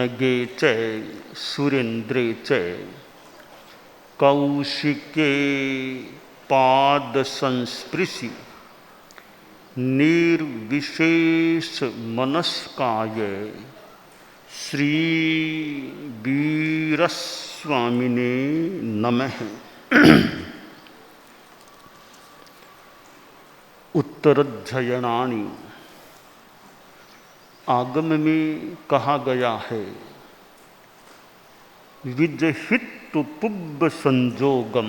नगे च सुरेन्द्रे च कौशिके पाद संस्पृशि निर्विशेष मनस्काय श्री वीरस्वामिने नमः। उत्तरध्ययनानि। आगम में कहा गया है, विजहित पुब्ब संजोगम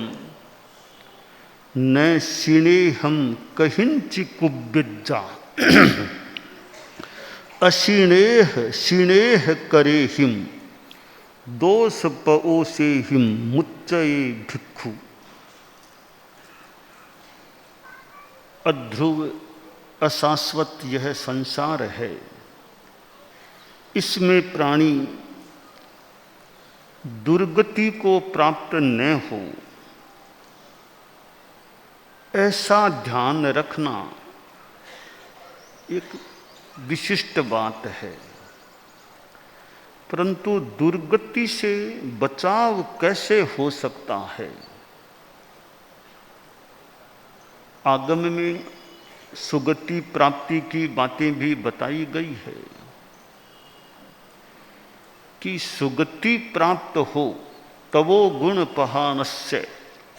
न शिणेहम कहिंचि कुब्बिज्जा अशिणेह शिणेह करे हिम दोष पओसे हिम मुच्चये भिक्खु। अध्रुव अशाश्वत यह संसार है, इसमें प्राणी दुर्गति को प्राप्त न हो ऐसा ध्यान रखना एक विशिष्ट बात है, परंतु दुर्गति से बचाव कैसे हो सकता है। आगम में सुगति प्राप्ति की बातें भी बताई गई है कि सुगति प्राप्त हो तवो गुण पहानस्य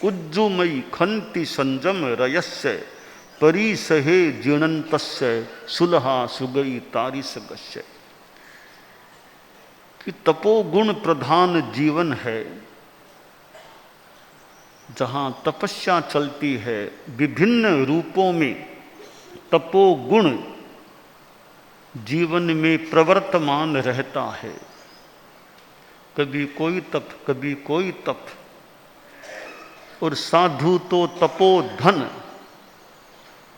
उज्जुमयी खंति संजम रयस्य परिसहे जीर्णन्तस्य सुलहा सुगई तारिसगस्य। कि तपोगुण प्रधान जीवन है, जहाँ तपस्या चलती है विभिन्न रूपों में, तपोगुण जीवन में प्रवर्तमान रहता है। कभी कोई तप, कभी कोई तप। और साधु तो तपोधन,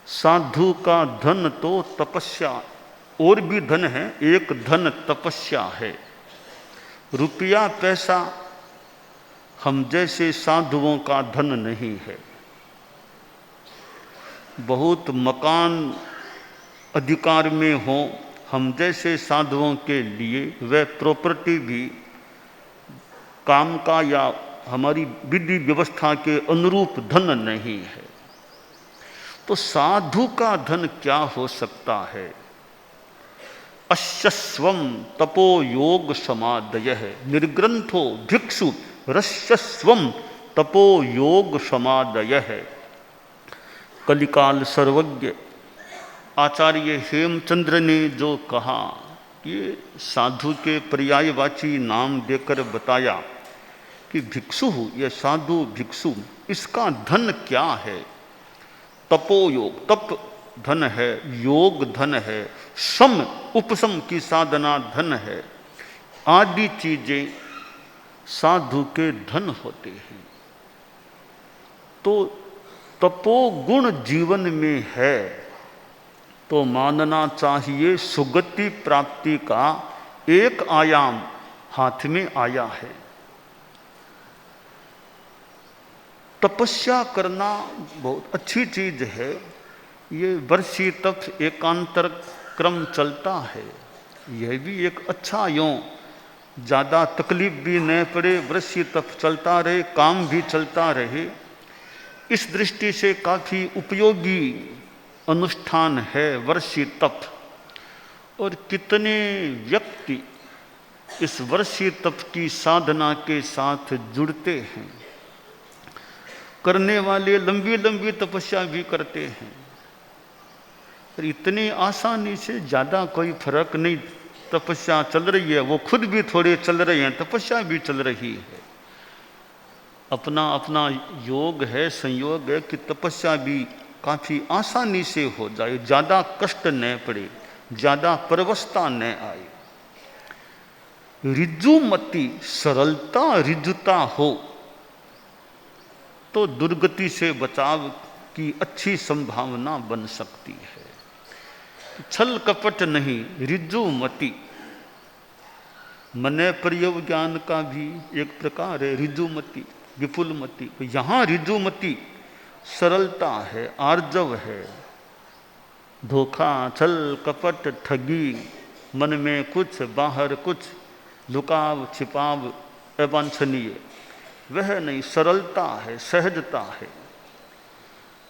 साधु का धन तो तपस्या। और भी धन है, एक धन तपस्या है। रुपया पैसा हम जैसे साधुओं का धन नहीं है। बहुत मकान अधिकार में हो हम जैसे साधुओं के लिए वह प्रॉपर्टी भी काम का या हमारी विधि व्यवस्था के अनुरूप धन नहीं है। तो साधु का धन क्या हो सकता है। अश्यस्वम तपो योग समादयः निर्ग्रंथो भिक्षु रस्यस्वम तपो योग समादयः। कलिकाल सर्वज्ञ आचार्य हेमचंद्र ने जो कहा, ये साधु के पर्यायवाची नाम देकर बताया कि भिक्षु, ये साधु भिक्षु, इसका धन क्या है। तपोयोग, तप धन है, योग धन है, सम उपशम की साधना धन है, आदि चीजें साधु के धन होते हैं। तो तपोगुण जीवन में है तो मानना चाहिए सुगति प्राप्ति का एक आयाम हाथ में आया है। तपस्या करना बहुत अच्छी चीज है। ये वर्षी तप एकांतर क्रम चलता है, यह भी एक अच्छा, यूँ ज़्यादा तकलीफ भी न पड़े, वर्षी तप चलता रहे, काम भी चलता रहे। इस दृष्टि से काफ़ी उपयोगी अनुष्ठान है वर्षी तप। और कितने व्यक्ति इस वर्षी तप की साधना के साथ जुड़ते हैं। करने वाले लंबी लंबी तपस्या भी करते हैं, पर इतनी आसानी से ज़्यादा कोई फर्क नहीं। तपस्या चल रही है, वो खुद भी थोड़े चल रहे हैं, तपस्या भी चल रही है। अपना अपना योग है, संयोग है कि तपस्या भी काफ़ी आसानी से हो जाए, ज़्यादा कष्ट न पड़े, ज़्यादा परवशता न आए। ऋजुमति सरलता ऋजुता हो तो दुर्गति से बचाव की अच्छी संभावना बन सकती है। छल कपट नहीं, ऋजुमति। मन प्रयोग ज्ञान का भी एक प्रकार है ऋजुमति, विपुलमति। यहाँ ऋजुमति सरलता है, आर्जव है। धोखा, छल कपट, ठगी, मन में कुछ बाहर कुछ, लुकाव छिपाव अवांछनीय वह नहीं, सरलता है, सहजता है,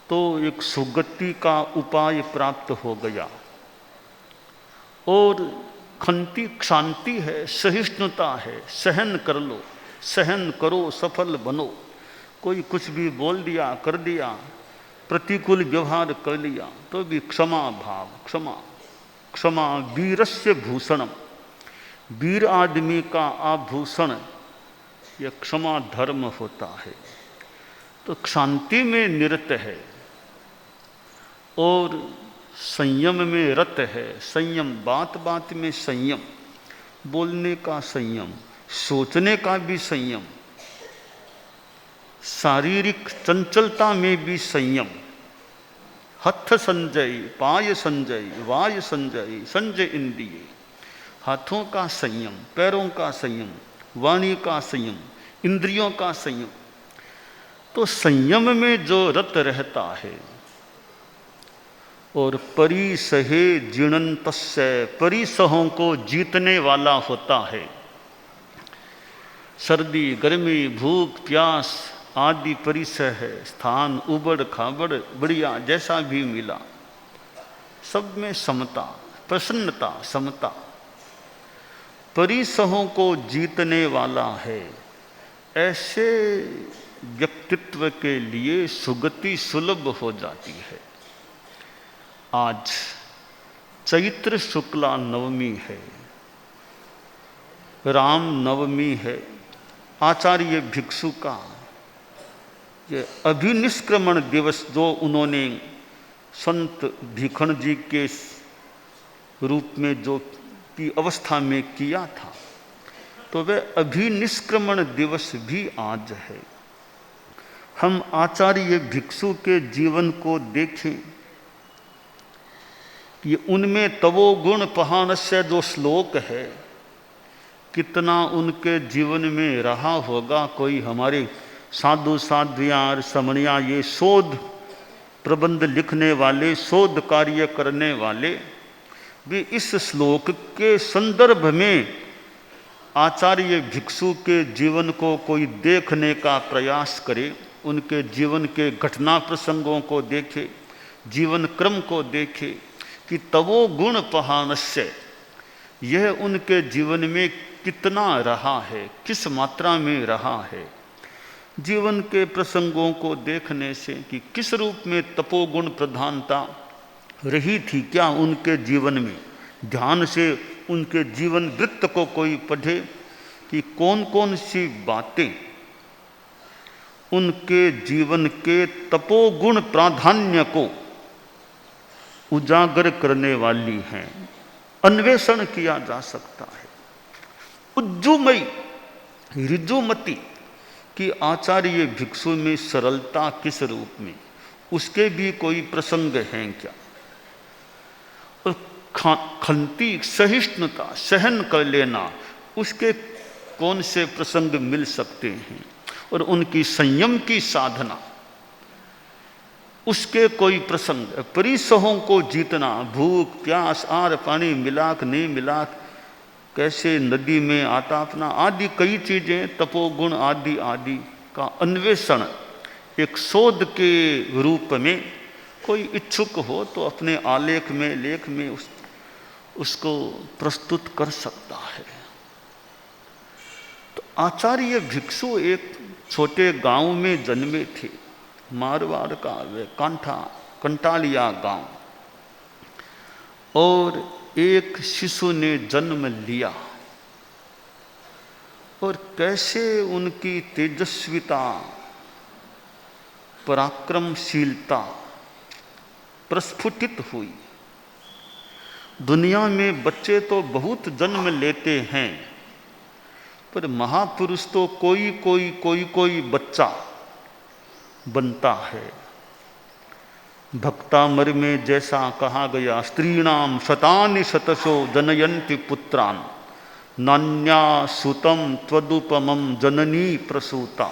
तो एक सुगति का उपाय प्राप्त हो गया। और खंती शांति है, सहिष्णुता है, सहन कर लो, सहन करो, सफल बनो। कोई कुछ भी बोल दिया, कर दिया, प्रतिकूल व्यवहार कर लिया, तो भी क्षमा भाव, क्षमा क्षमा वीरस्य भूषणम, वीर आदमी का आभूषण यह क्षमा धर्म होता है। तो शांति में निरत है और संयम में रत है। संयम, बात बात में संयम, बोलने का संयम, सोचने का भी संयम, शारीरिक चंचलता में भी संयम। हथ संजय, पाय संजय, वाय संजय, संजय इंद्रिय, हाथों का संयम, पैरों का संयम, वाणी का संयम, इंद्रियों का संयम। तो संयम में जो रत रहता है और परिसहे जिणन्तस्य, परिसहों को जीतने वाला होता है। सर्दी, गर्मी, भूख, प्यास आदि परिसह है, स्थान, उबड़ खाबड़, बढ़िया जैसा भी मिला, सब में समता, प्रसन्नता, समता, परिसहों को जीतने वाला है। ऐसे व्यक्तित्व के लिए सुगति सुलभ हो जाती है। आज चैत्र शुक्ला नवमी है, राम नवमी है। आचार्य भिक्षु का ये अभिनिष्क्रमण दिवस जो उन्होंने संत भीखण जी के रूप में जो की अवस्था में किया था, तो वह अभिनिष्क्रमण दिवस भी आज है। हम आचार्य भिक्षु के जीवन को देखें कि उनमें तवो गुण पहानस्य जो श्लोक है, कितना उनके जीवन में रहा होगा। कोई हमारे साधु साध्वियाँ समणिया, ये शोध प्रबंध लिखने वाले, शोध कार्य करने वाले भी इस श्लोक के संदर्भ में आचार्य भिक्षु के जीवन को कोई देखने का प्रयास करे, उनके जीवन के घटना प्रसंगों को देखे, जीवन क्रम को देखे कि तवो गुण पहानस्य, यह उनके जीवन में कितना रहा है, किस मात्रा में रहा है। जीवन के प्रसंगों को देखने से कि किस रूप में तपोगुण प्रधानता रही थी क्या उनके जीवन में, ध्यान से उनके जीवन वृत्त को कोई पढ़े कि कौन कौन सी बातें उनके जीवन के तपोगुण प्राधान्य को उजागर करने वाली हैं, अन्वेषण किया जा सकता है। उज्जुमयी ऋजुमती कि आचार्य भिक्षु में सरलता किस रूप में, उसके भी कोई प्रसंग हैं क्या। और खंती सहिष्णुता, सहन कर लेना, उसके कौन से प्रसंग मिल सकते हैं। और उनकी संयम की साधना, उसके कोई प्रसंग, परिसहों को जीतना, भूख प्यास आर पानी मिलाक नहीं मिलाक, कैसे नदी में आता अपना, आदि कई चीज़ें, तपोगुण आदि आदि का अन्वेषण एक शोध के रूप में कोई इच्छुक हो तो अपने आलेख में, लेख में उसको प्रस्तुत कर सकता है। तो आचार्य भिक्षु एक छोटे गांव में जन्मे थे, मारवाड़ का वे कंटालिया गांव, और एक शिशु ने जन्म लिया और कैसे उनकी तेजस्विता, पराक्रमशीलता प्रस्फुटित हुई। दुनिया में बच्चे तो बहुत जन्म लेते हैं, पर महापुरुष तो कोई बच्चा बनता है। भक्तामर में जैसा कहा गया, स्त्रीणाम शतानि शतशो जनयन्ति पुत्रान, नान्या सुतम त्वदुपमं जननी प्रसूता,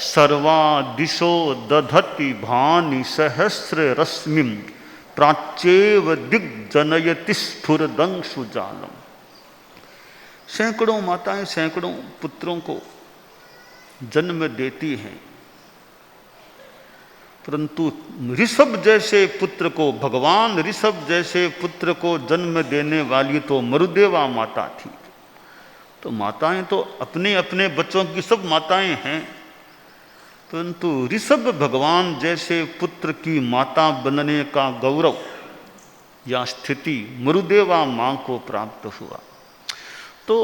सर्वा दिशो दधति भानि सहस्र रश्मिं, प्राच्येव दिग्जनयति स्फुरदंशु जालम। सैकड़ों माताएं सैकड़ों पुत्रों को जन्म देती हैं, परंतु ऋषभ जैसे पुत्र को, भगवान ऋषभ जैसे पुत्र को जन्म देने वाली तो मरुदेवा माता थी। तो माताएं तो अपने अपने बच्चों की सब माताएं हैं, परंतु ऋषभ भगवान जैसे पुत्र की माता बनने का गौरव या स्थिति मरुदेवा मां को प्राप्त हुआ। तो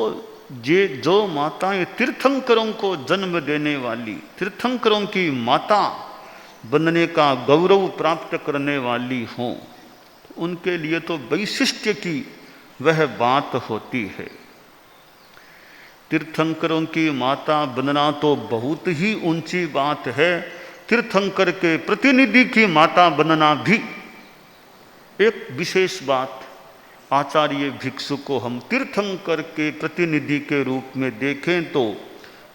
ये जो माताएं तीर्थंकरों को जन्म देने वाली, तीर्थंकरों की माता बनने का गौरव प्राप्त करने वाली हों, उनके लिए तो वैशिष्ट्य की वह बात होती है। तीर्थंकरों की माता बनना तो बहुत ही ऊंची बात है, तीर्थंकर के प्रतिनिधि की माता बनना भी एक विशेष बात। आचार्य भिक्षु को हम तीर्थंकर के प्रतिनिधि के रूप में देखें तो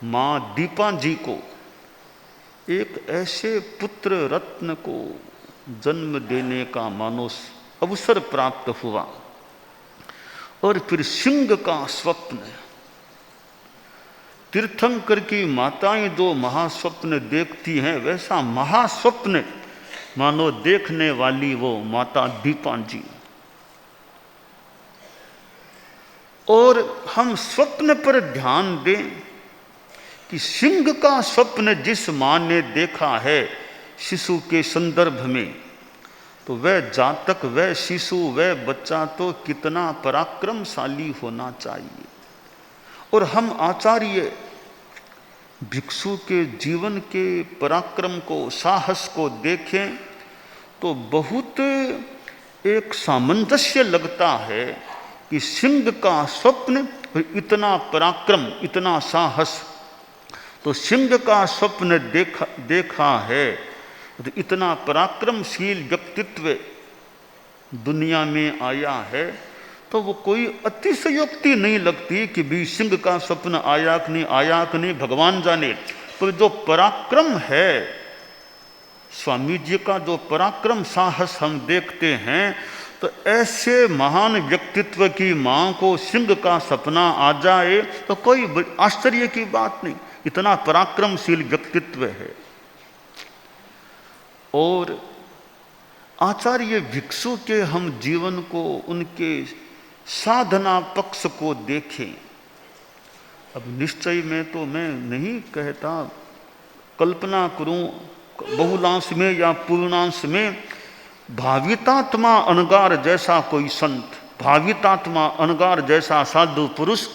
मां दीपा जी को, एक ऐसे पुत्र रत्न को जन्म देने का मानो अवसर प्राप्त हुआ। और फिर सिंह का स्वप्न, तीर्थंकर की माताएं जो महास्वप्न देखती हैं, वैसा महास्वप्न मानो देखने वाली वो माता दीपा जी। और हम स्वप्न पर ध्यान दें कि सिंह का स्वप्न जिस मां ने देखा है शिशु के संदर्भ में, तो वह जातक, वह शिशु, वह बच्चा तो कितना पराक्रमशाली होना चाहिए। और हम आचार्य भिक्षु के जीवन के पराक्रम को, साहस को देखें तो बहुत एक सामंजस्य लगता है कि सिंह का स्वप्न, इतना पराक्रम, इतना साहस। तो सिंह का स्वप्न देखा है, तो इतना पराक्रमशील व्यक्तित्व दुनिया में आया है, तो वो कोई अतिशयोक्ति नहीं लगती कि भी सिंह का स्वप्न आया कि नहीं भगवान जाने। तो जो पराक्रम है, स्वामी जी का जो पराक्रम साहस हम देखते हैं, तो ऐसे महान व्यक्तित्व की मां को सिंह का सपना आ जाए तो कोई आश्चर्य की बात नहीं, इतना पराक्रमशील व्यक्तित्व है। और आचार्य भिक्षु के हम जीवन को, उनके साधना पक्ष को देखें। अब निश्चय में तो मैं नहीं कहता, कल्पना करूं बहुलांश में या पूर्णांश में, भावितात्मा अनगार जैसा कोई संत, भावितात्मा अनगार जैसा साधु पुरुष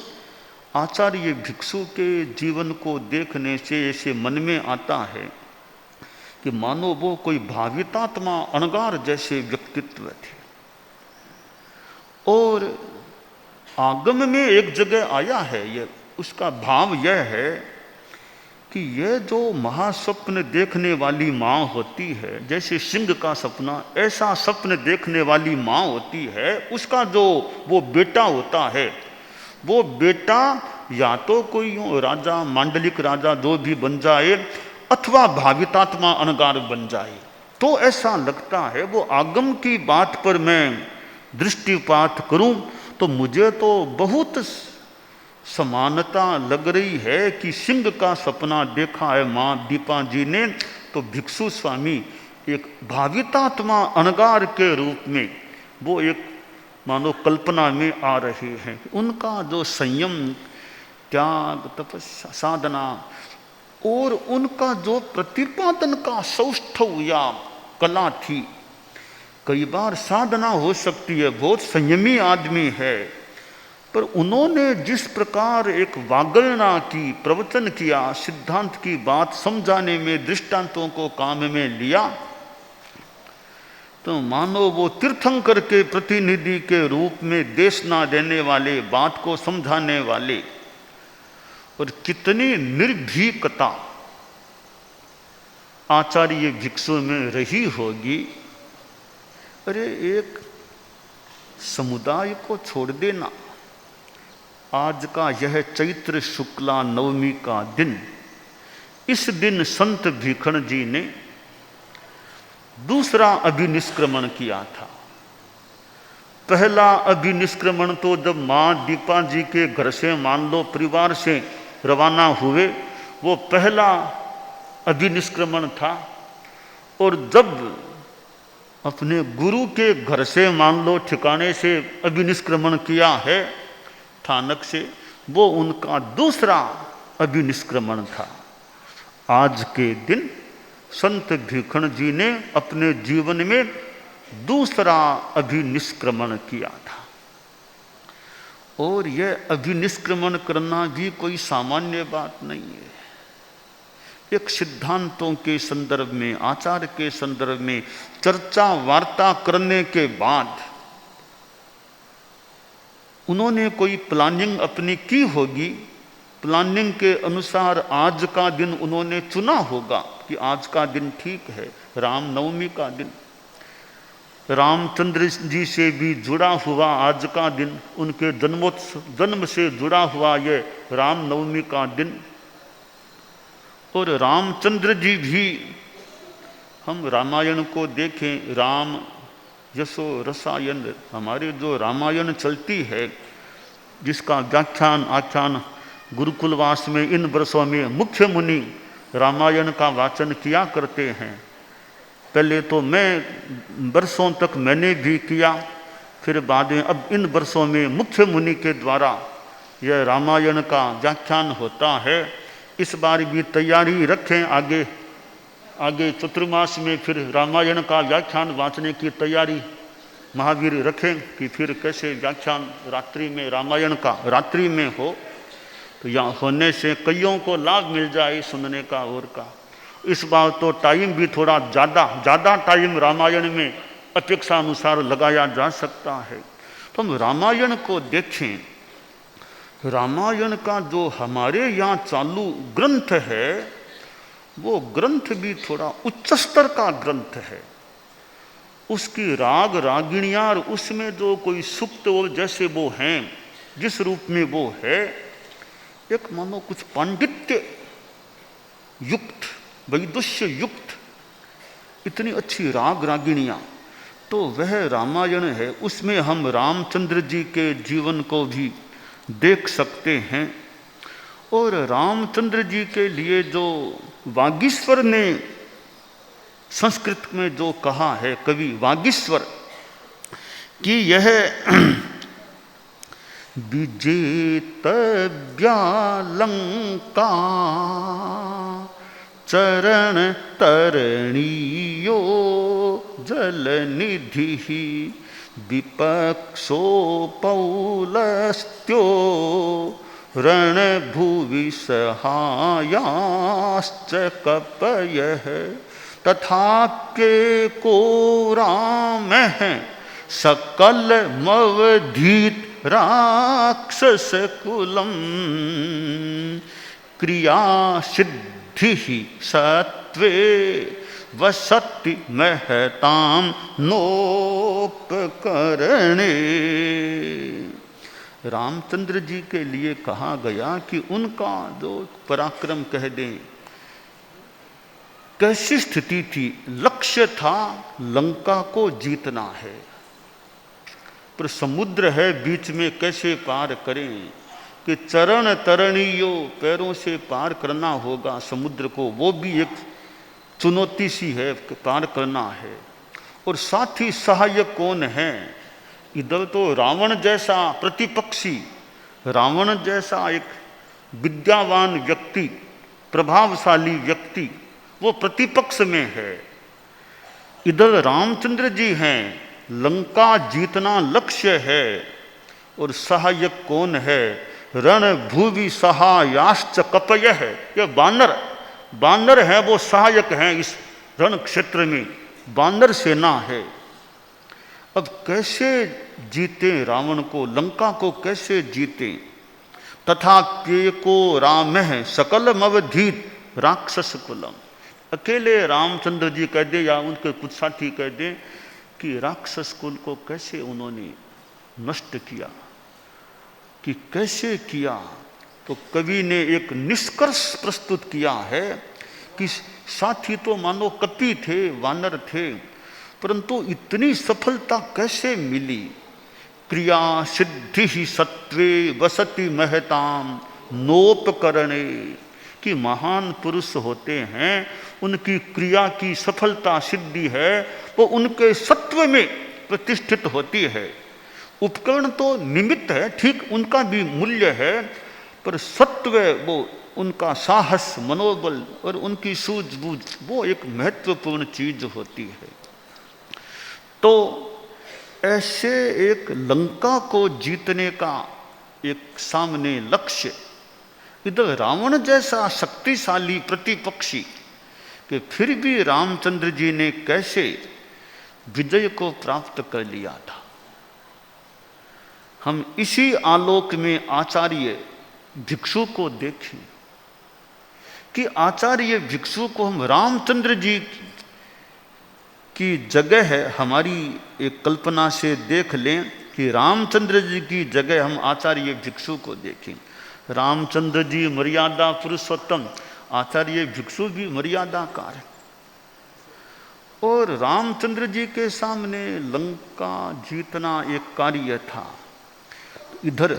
आचार्य भिक्षु के जीवन को देखने से ऐसे मन में आता है कि मानो वो कोई भावितात्मा अनगार जैसे व्यक्तित्व थे। और आगम में एक जगह आया है, ये उसका भाव यह है कि यह जो महास्वप्न देखने वाली माँ होती है, जैसे सिंह का सपना, ऐसा स्वप्न देखने वाली माँ होती है, उसका जो वो बेटा होता है, वो बेटा या तो कोई राजा, मांडलिक राजा जो भी बन जाए, अथवा भावितात्मा अनगार बन जाए। तो ऐसा लगता है, वो आगम की बात पर मैं दृष्टिपात करूं तो मुझे तो बहुत समानता लग रही है कि सिंह का सपना देखा है मां दीपा जी ने, तो भिक्षु स्वामी एक भावितात्मा अनगार के रूप में वो एक मानो कल्पना में आ रहे हैं। उनका जो संयम, त्याग, तपस्या, साधना और उनका जो प्रतिपादन का सौष्ठव या कला थी, कई बार साधना हो सकती है, बहुत संयमी आदमी है, पर उन्होंने जिस प्रकार एक वाग्गणना की, प्रवचन किया, सिद्धांत की बात समझाने में दृष्टांतों को काम में लिया, तो मानो वो तीर्थंकर के प्रतिनिधि के रूप में देश ना देने वाले, बात को समझाने वाले, और कितनी निर्भीकता आचार्य भिक्षु में रही होगी। अरे एक समुदाय को छोड़ देना, आज का यह चैत्र शुक्ला नवमी का दिन, इस दिन संत भीखण जी ने दूसरा अभिनिष्क्रमण किया था। पहला अभिनिष्क्रमण तो जब माँ दीपा जी के घर से मान लो परिवार से रवाना हुए, वो पहला अभिनिष्क्रमण था। और जब अपने गुरु के घर से मान लो ठिकाने से अभिनिष्क्रमण किया है स्थानक से, वो उनका दूसरा अभिनिष्क्रमण था। आज के दिन संत भीखण जी ने अपने जीवन में दूसरा अभिनिष्क्रमण किया था। और यह अभिनिष्क्रमण करना भी कोई सामान्य बात नहीं है। एक सिद्धांतों के संदर्भ में, आचार के संदर्भ में चर्चा वार्ता करने के बाद उन्होंने कोई प्लानिंग अपनी की होगी। प्लानिंग के अनुसार आज का दिन उन्होंने चुना होगा कि आज का दिन ठीक है, रामनवमी का दिन, रामचंद्र जी से भी जुड़ा हुआ आज का दिन, उनके जन्म से जुड़ा हुआ ये रामनवमी का दिन। और रामचंद्र जी भी, हम रामायण को देखें, राम यशो रसायन, हमारे जो रामायण चलती है जिसका व्याख्यान आख्यान गुरुकुलवास में इन वर्षों में मुख्य मुनि रामायण का वाचन किया करते हैं। पहले तो मैं वर्षों तक मैंने भी किया, फिर बाद में अब इन वर्षों में मुख्य मुनि के द्वारा यह रामायण का व्याख्यान होता है। इस बार भी तैयारी रखें, आगे चतुर्मास में फिर रामायण का व्याख्यान वांचने की तैयारी महावीर रखें कि फिर कैसे व्याख्यान रात्रि में रामायण का रात्रि में हो, तो यहाँ होने से कईयों को लाभ मिल जाए सुनने का और का। इस बार तो टाइम भी थोड़ा ज़्यादा टाइम रामायण में अपेक्षा अनुसार लगाया जा सकता है। तो हम रामायण को देखें, रामायण का जो हमारे यहाँ चालू ग्रंथ है वो ग्रंथ भी थोड़ा उच्च स्तर का ग्रंथ है। उसकी राग रागिणियाँ और उसमें जो कोई सुक्त और जैसे वो हैं, जिस रूप में वो है, एक मानो कुछ पांडित्य युक्त, वैदुष्य युक्त, इतनी अच्छी राग रागिणियाँ, तो वह रामायण है। उसमें हम रामचंद्र जी के जीवन को भी देख सकते हैं। और रामचंद्र जी के लिए जो वागीश्वर ने संस्कृत में जो कहा है, कवि वागीश्वर, कि यह विजेतव्या लंका चरण तरणीयो जलनिधि विपक्षो पौलस्त्यो रणभुवि सहायाश्च कपयः तथाप्येको रामः सकलमवधीत राक्षसकुलं क्रियासिद्धिः सत्वे वसति महतां नोपकरणे। रामचंद्र जी के लिए कहा गया कि उनका जो पराक्रम कह दें, कैसी स्थिति थी, लक्ष्य था लंका को जीतना है, पर समुद्र है बीच में, कैसे पार करें, कि चरण तरणीयो, पैरों से पार करना होगा समुद्र को, वो भी एक चुनौती सी है, पार करना है। और साथ ही सहायक कौन है, इधर तो रावण जैसा प्रतिपक्षी, रावण जैसा एक विद्यावान व्यक्ति, प्रभावशाली व्यक्ति, वो प्रतिपक्ष में है। इधर रामचंद्र जी हैं, लंका जीतना लक्ष्य है, और सहायक कौन है, रणभुवि सहायाश्च कपयः, ये बानर है, वो सहायक हैं इस रण क्षेत्र में, बानर सेना है। अब कैसे जीते रावण को, लंका को कैसे जीते, तथाप्येको रामः सकलमवधीत राक्षस कुलम। अकेले रामचंद्र जी कह दे या उनके कुछ साथी कह दे कि राक्षस कुल को कैसे उन्होंने नष्ट किया, कि कैसे किया, तो कवि ने एक निष्कर्ष प्रस्तुत किया है कि साथी तो मानो कपि थे, वानर थे, परंतु इतनी सफलता कैसे मिली, क्रिया सिद्धि ही सत्वे वसति महताम नोपकरणे, कि महान पुरुष होते हैं उनकी क्रिया की सफलता सिद्धि है वो उनके सत्व में प्रतिष्ठित होती है। उपकरण तो निमित्त है, ठीक उनका भी मूल्य है, पर सत्व वो उनका साहस मनोबल और उनकी सूझबूझ वो एक महत्वपूर्ण चीज होती है। तो ऐसे एक लंका को जीतने का एक सामने लक्ष्य, इधर रावण जैसा शक्तिशाली प्रतिपक्षी, कि फिर भी रामचंद्र जी ने कैसे विजय को प्राप्त कर लिया था। हम इसी आलोक में आचार्य भिक्षु को देखें कि आचार्य भिक्षु को हम रामचंद्र जी की जगह है, हमारी एक कल्पना से देख लें कि रामचंद्र जी की जगह हम आचार्य भिक्षु को देखें। रामचंद्र जी मर्यादा पुरुषोत्तम, आचार्य भिक्षु भी मर्यादाकार है। और रामचंद्र जी के सामने लंका जीतना एक कार्य था, इधर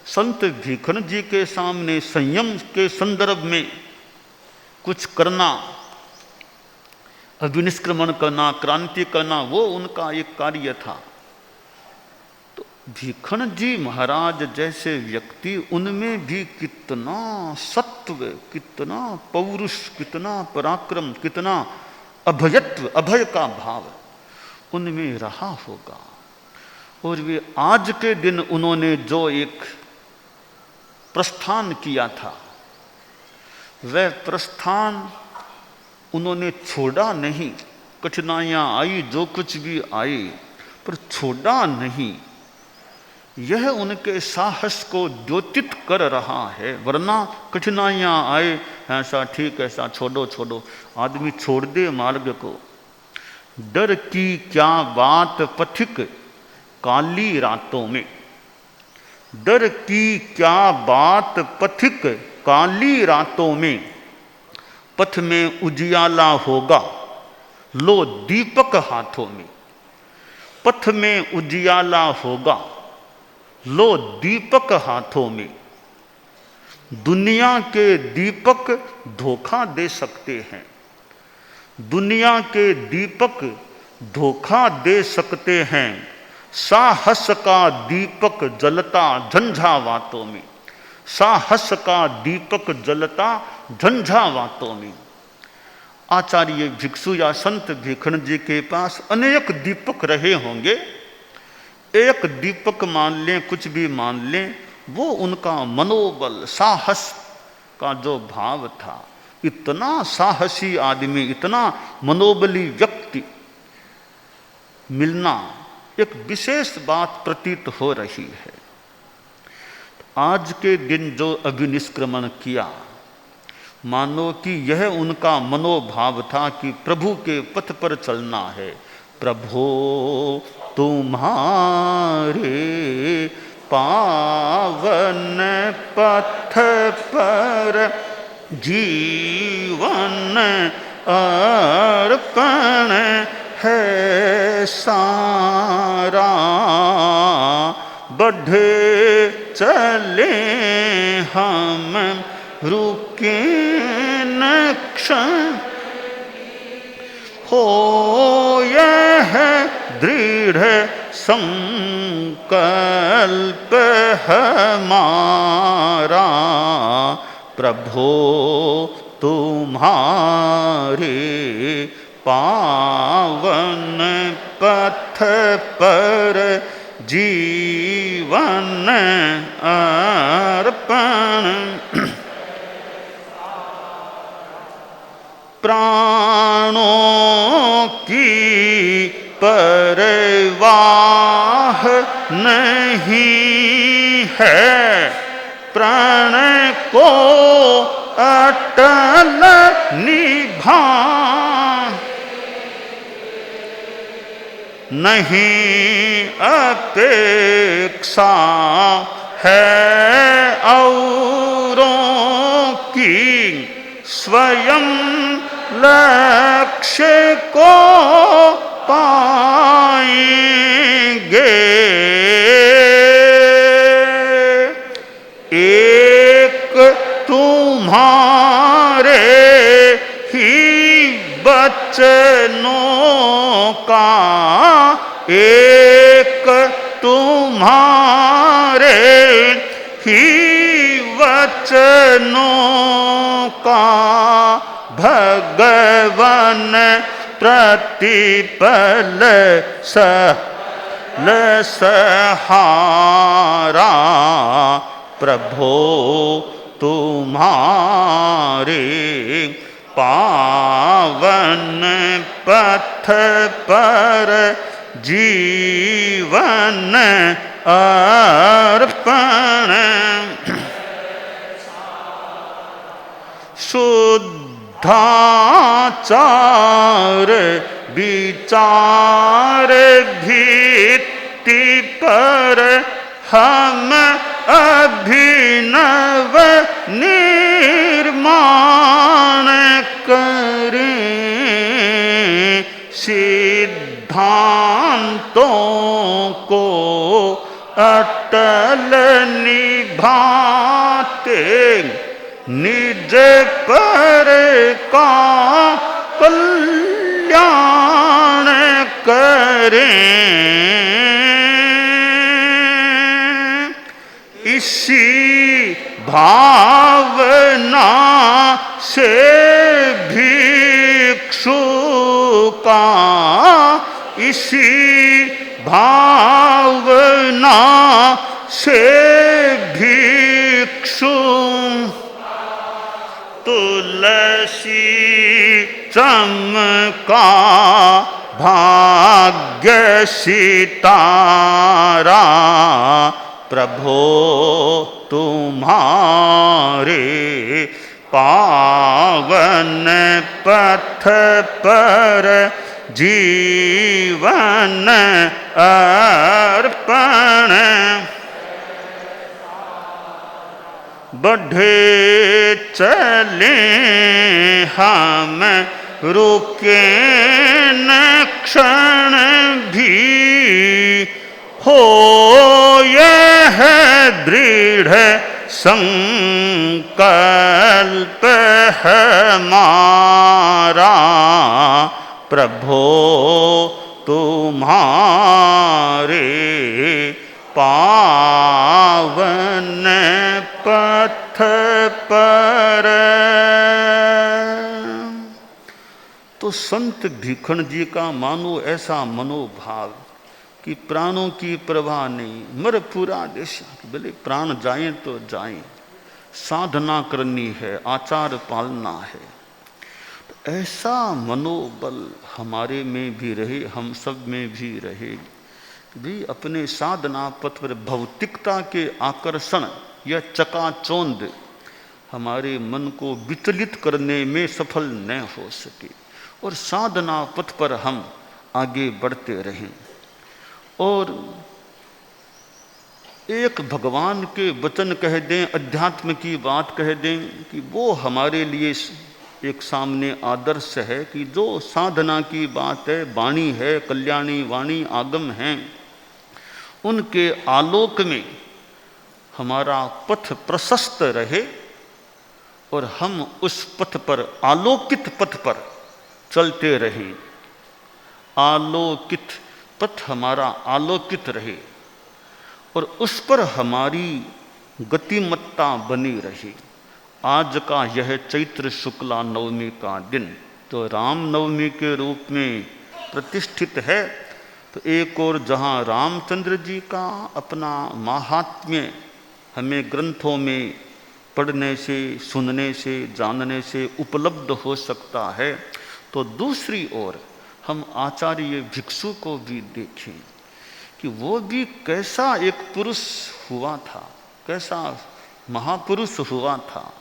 संत भीखन जी के सामने संयम के संदर्भ में कुछ करना, अभिनिष्क्रमण करना, क्रांति करना, वो उनका एक कार्य था। तो भीखन जी महाराज जैसे व्यक्ति, उनमें भी कितना सत्व, कितना पौरुष, कितना पराक्रम, कितना अभयत्व, अभय का भाव उनमें रहा होगा। और वे आज के दिन उन्होंने जो एक प्रस्थान किया था, वह प्रस्थान उन्होंने छोड़ा नहीं। कठिनाइयाँ आई, जो कुछ भी आई, पर छोड़ा नहीं। यह उनके साहस को द्योतित कर रहा है। वरना कठिनाइयाँ आए, ऐसा ठीक, ऐसा छोड़ो छोड़ो, आदमी छोड़ दे मार्ग को। डर की क्या बात पथिक काली रातों में, डर की क्या बात पथिक काली रातों में, पथ में उजियाला होगा लो दीपक हाथों में, पथ में उजियाला होगा लो दीपक हाथों में। दुनिया के दीपक धोखा दे सकते हैं, दुनिया के दीपक धोखा दे सकते हैं, साहस का दीपक जलता झंझावातों में, साहस का दीपक जलता झंझावातों में। आचार्य भिक्षु या संत भीखन जी के पास अनेक दीपक रहे होंगे, एक दीपक मान लें, कुछ भी मान लें, वो उनका मनोबल, साहस का जो भाव था। इतना साहसी आदमी, इतना मनोबली व्यक्ति मिलना एक विशेष बात प्रतीत हो रही है। आज के दिन जो अभिनिष्क्रमण किया, मानो कि यह उनका मनोभाव था कि प्रभु के पथ पर चलना है। प्रभो तुम्हारे पावन पथ पर जीवन अर्पण है सारा, बढ़े चले हम रुके न क्षण, हो यह दृढ़ संकल्प हमारा। प्रभो तुम्हारे पावन पथ पर जीवन अर्पण, प्राणों की परवाह नहीं है, प्राण को अटल निभा, नहीं अपेक्षा है औरों की, स्वयं लक्ष्य को पाएंगे। वचनों का एक तुम्हारे ही वचनों का भगवन प्रतिपल सहारा प्रभो तुम्हारे पावन पथ पर जीवन अर्पण शुद्धाचार विचार भित्ति पर हम अभिनव निर्माण करें सिद्धांतों को अटल निभाते निज पर का कल्याण करें इसी भावना से भिक्षु का इसी भावना से भिक्षु तुलसी चमका भाग्य सितारा प्रभो तुम्हारे पावन पथ पर जीवन अर्पण बढ़े चले हम रुके न क्षण भी हो यह दृढ़ संकल्प हमारा प्रभो तुम्हारे पावन पथ पर। तो संत भीखण जी का मानो ऐसा मनोभाव कि प्राणों की परवाह नहीं, मर पूरा देश, भले प्राण जाएं तो जाएं, साधना करनी है, आचार पालना है। तो ऐसा मनोबल हमारे में भी रहे, हम सब में भी रहे भी अपने साधना पथ पर भौतिकता के आकर्षण या चकाचौंध हमारे मन को विचलित करने में सफल न हो सके और साधना पथ पर हम आगे बढ़ते रहें। और एक भगवान के वचन कह दें, अध्यात्म की बात कह दें कि वो हमारे लिए एक सामने आदर्श है कि जो साधना की बात है, वाणी है, कल्याणी वाणी आगम हैं, उनके आलोक में हमारा पथ प्रशस्त रहे और हम उस पथ पर, आलोकित पथ पर चलते रहें। आलोकित पथ हमारा आलोकित रहे और उस पर हमारी गतिमत्ता बनी रहे। आज का यह चैत्र शुक्ला नवमी का दिन तो राम नवमी के रूप में प्रतिष्ठित है। तो एक और जहाँ रामचंद्र जी का अपना माहात्म्य हमें ग्रंथों में पढ़ने से, सुनने से, जानने से उपलब्ध हो सकता है, तो दूसरी ओर हम आचार्य भिक्षु को भी देखें कि वो भी कैसा एक पुरुष हुआ था, कैसा महापुरुष हुआ था,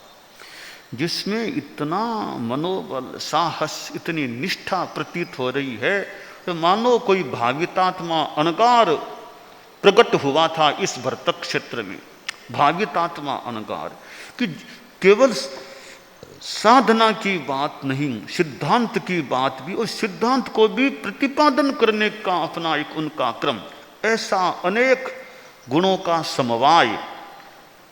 जिसमें इतना मनोबल, साहस, इतनी निष्ठा प्रतीत हो रही है तो मानो कोई भावितात्मा अनगार प्रकट हुआ था इस भरतक क्षेत्र में। भावितात्मा अनगार कि केवल साधना की बात नहीं, सिद्धांत की बात भी, और सिद्धांत को भी प्रतिपादन करने का अपना एक उनका क्रम, ऐसा अनेक गुणों का समवाय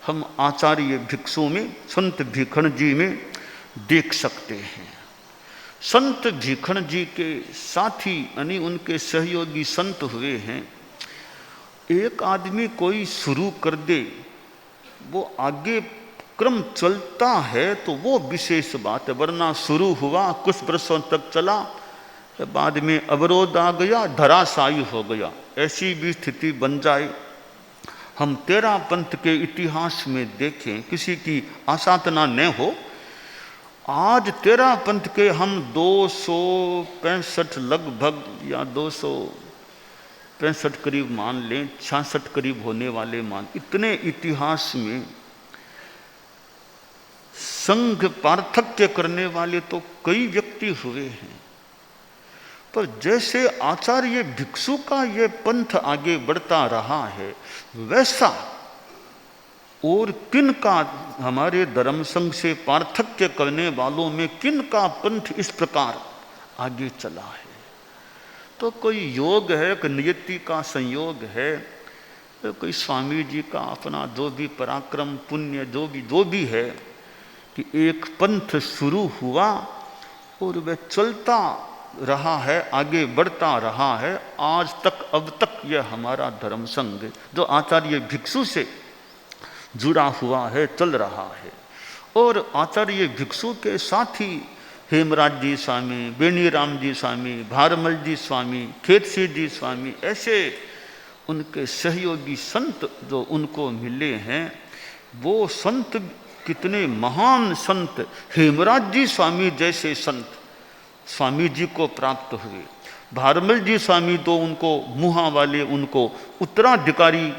हम आचार्य भिक्षु में, संत भीखण जी में देख सकते हैं। संत भीखण जी के साथी यानी उनके सहयोगी संत हुए हैं। एक आदमी कोई शुरू कर दे, वो आगे क्रम चलता है तो वो विशेष बात है, वरना शुरू हुआ कुछ वर्षों तक चला, बाद में अवरोध आ गया, धराशायी हो गया, ऐसी भी स्थिति बन जाए। हम तेरा पंथ के इतिहास में देखें, किसी की आसाधना न हो, आज तेरा पंथ के हम 265 लगभग या 265 करीब मान लें, 66 करीब होने वाले मान, इतने इतिहास में संघ पार्थक्य करने वाले तो कई व्यक्ति हुए हैं। पर जैसे आचार्य भिक्षु का ये पंथ आगे बढ़ता रहा है, वैसा और किन का हमारे धर्म संघ से पार्थक्य करने वालों में किन का पंथ इस प्रकार आगे चला है। तो कोई योग है, कोई नियति का संयोग है, तो कोई स्वामी जी का अपना जो भी पराक्रम पुण्य जो भी है कि एक पंथ शुरू हुआ और वह चलता रहा है, आगे बढ़ता रहा है, आज तक अब तक यह हमारा धर्म संघ जो आचार्य भिक्षु से जुड़ा हुआ है, चल रहा है। और आचार्य भिक्षु के साथी हेमराज जी स्वामी, बेनीराम जी स्वामी, भारमल जी स्वामी, खेतसी जी स्वामी, ऐसे उनके सहयोगी संत जो उनको मिले हैं, वो संत कितने महान संत, हेमराज जी स्वामी जैसे संत स्वामी जी को प्राप्त हुए। भारमल जी स्वामी तो उनको मुहा वाले उनको उत्तराधिकारी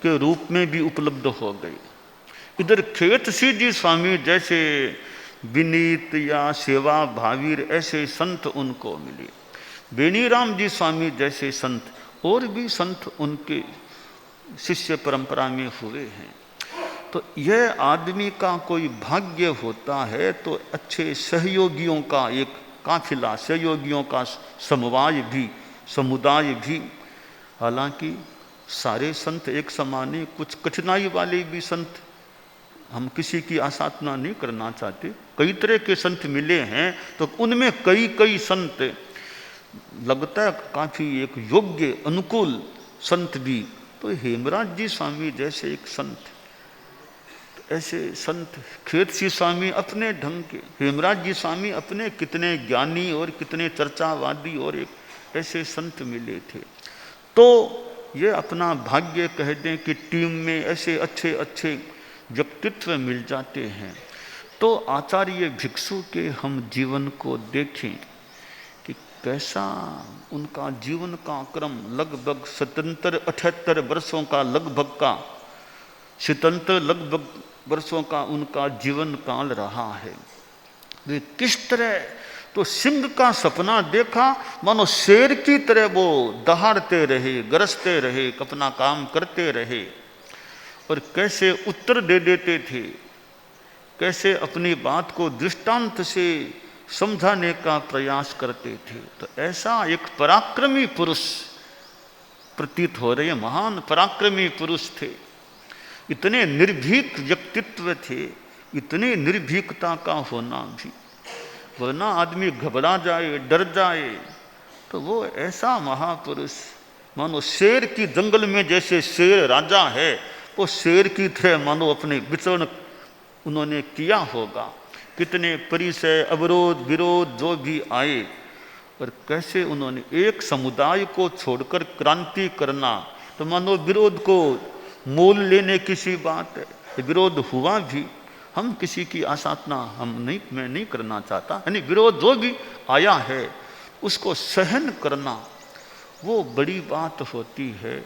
के रूप में भी उपलब्ध हो गए। इधर खेतसी जी स्वामी जैसे विनीत या सेवा भावीर ऐसे संत उनको मिले। बेनीराम जी स्वामी जैसे संत और भी संत उनके शिष्य परंपरा में हुए हैं। तो यह आदमी का कोई भाग्य होता है तो अच्छे सहयोगियों का एक काफिला, सहयोगियों का समुदाय भी, हालांकि सारे संत एक समान ही, कुछ कठिनाई वाले भी संत, हम किसी की आसाधना नहीं करना चाहते, कई तरह के संत मिले हैं, तो उनमें कई संत लगता है काफी एक योग्य अनुकूल संत भी। तो हेमराज जी स्वामी जैसे एक संत, ऐसे संत खेतसी स्वामी अपने ढंग के, हेमराज जी स्वामी अपने कितने ज्ञानी और कितने चर्चावादी, और एक ऐसे संत मिले थे। तो ये अपना भाग्य कह दें कि टीम में ऐसे अच्छे व्यक्तित्व मिल जाते हैं। तो आचार्य भिक्षु के हम जीवन को देखें कि कैसा उनका जीवन का क्रम, लगभग 77-78 वर्षों का लगभग वर्षों का उनका जीवन काल रहा है। वे किस तरह तो सिंह का सपना देखा, मानो शेर की तरह वो दहाड़ते रहे, गरजते रहे, अपना काम करते रहे, और कैसे उत्तर दे देते थे, कैसे अपनी बात को दृष्टांत से समझाने का प्रयास करते थे। तो ऐसा एक पराक्रमी पुरुष प्रतीत हो रहे, महान पराक्रमी पुरुष थे, इतने निर्भीक व्यक्तित्व थे, इतनी निर्भीकता का होना भी, वरना आदमी घबरा जाए, डर जाए। तो वो ऐसा महापुरुष, मानो शेर की जंगल में जैसे शेर राजा है, वो शेर की तरह मानो अपने विचरण उन्होंने किया होगा। कितने परिचय, अवरोध, विरोध जो भी आए, और कैसे उन्होंने एक समुदाय को छोड़कर क्रांति करना, तो मानो विरोध को मोल लेने की सी बात है। विरोध हुआ भी, हम किसी की आसाधना मैं नहीं करना चाहता, यानी विरोध जो भी आया है उसको सहन करना वो बड़ी बात होती है।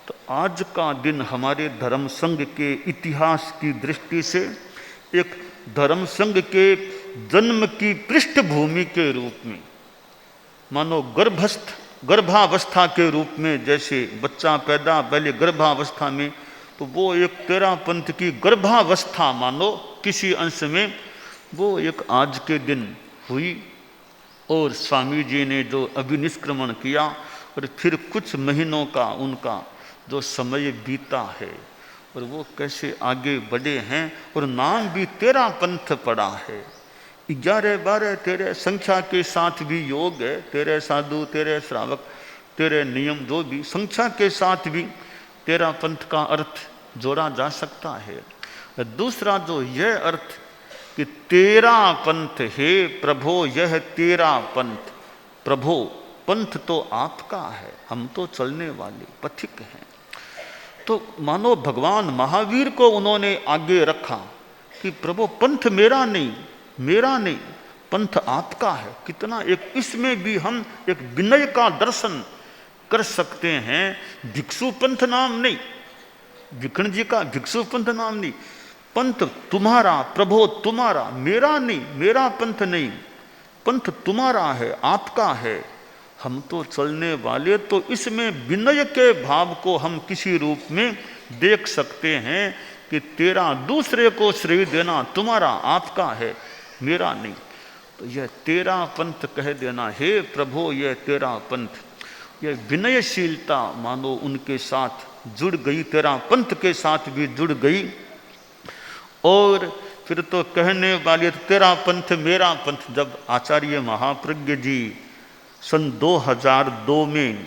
तो आज का दिन हमारे धर्म संघ के इतिहास की दृष्टि से एक धर्म संघ के जन्म की पृष्ठभूमि के रूप में, मानो गर्भावस्था के रूप में, जैसे बच्चा पैदा पहले गर्भावस्था में, तो वो एक तेरा पंथ की गर्भावस्था मानो किसी अंश में वो एक आज के दिन हुई। और स्वामी जी ने जो अभिनिष्क्रमण किया, और फिर कुछ महीनों का उनका जो समय बीता है, और वो कैसे आगे बढ़े हैं, और नाम भी तेरा पंथ पड़ा है। 11, 12 तेरे संख्या के साथ भी योग है, तेरे साधु, तेरे श्रावक, तेरे नियम जो भी संख्या के साथ भी तेरा पंथ का अर्थ जोड़ा जा सकता है। दूसरा जो यह अर्थ कि तेरा पंथ हे प्रभो, यह तेरा पंथ। प्रभो, पंथ तो आपका है, हम तो चलने वाले पथिक हैं। तो मानो भगवान महावीर को उन्होंने आगे रखा कि प्रभु पंथ मेरा नहीं, मेरा नहीं, पंथ आपका है। कितना एक इसमें भी हम एक विनय का दर्शन कर सकते हैं। भिक्षु पंथ नाम नहीं, विकर्ण जी का भिक्षु पंथ नाम नहीं, पंथ तुम्हारा प्रभो, तुम्हारा, मेरा नहीं, मेरा पंथ नहीं, पंथ तुम्हारा है, आपका है, हम तो चलने वाले। तो इसमें विनय के भाव को हम किसी रूप में देख सकते हैं कि तेरा, दूसरे को श्रेय देना तुम्हारा, आपका है, मेरा नहीं। तो यह तेरा पंथ कह देना, हे प्रभु यह तेरा पंथ, यह विनयशीलता मानो उनके साथ जुड़ गई, तेरा पंथ के साथ भी जुड़ गई। और फिर तो कहने वाले तेरा पंथ मेरा पंथ। जब आचार्य महाप्रज्ञ जी सन 2002 में